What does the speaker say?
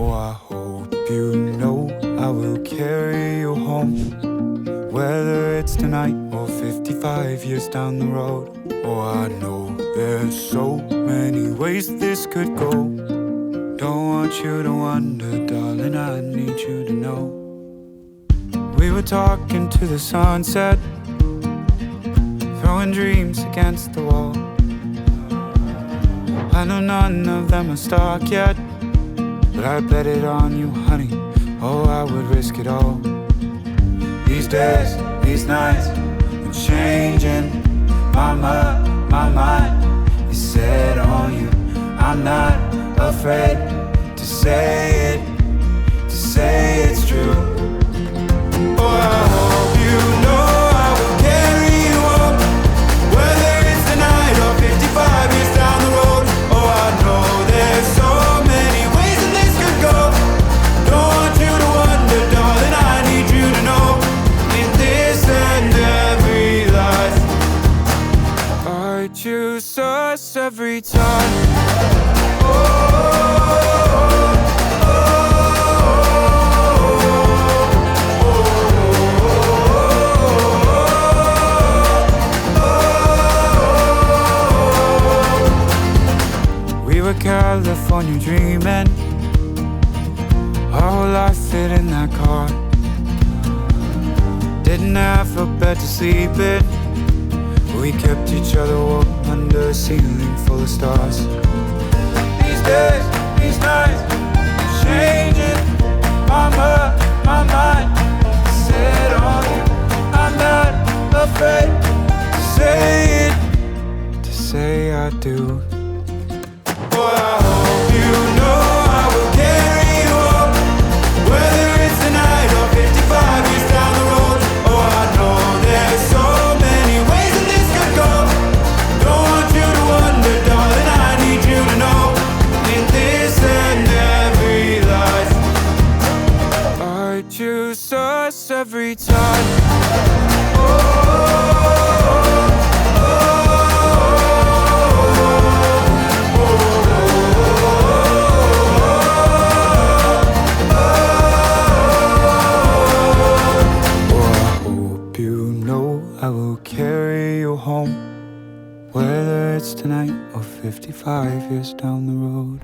Oh, I hope you know I will carry you home, whether it's tonight or 55 years down the road. Oh, I know there's so many ways this could go. Don't want you to wonder, darling, I need you to know. We were talking to the sunset, throwing dreams against the wall. I know none of them are stuck yet, but I bet it on you, honey. Oh, I would risk it all. These days, these nights, I'm changing my mind is set on you. I'm not afraid to say it's true. Oh, I hope you know I will carry you home, whether it's tonight or 55 years down the road. Oh, I know there's so many ways that this could go. Don't want you to wonder, darling, I need you to know. In this and every life, I choose us every time. We were California dreaming, our whole life fit in that car. Didn't have a bed to sleep in, we kept each other warm under a ceiling full of stars. These days, these nights, changing my mind set on you. I'm not afraid to say I do. Oh, I hope you know I will carry you home, whether it's tonight or 55 years down the road. Oh, I know there's so many ways that this could go. Don't want you to wonder, darling, I need you to know. In this and every life, I choose us every time. I will carry you home, whether it's tonight or 55 years down the road.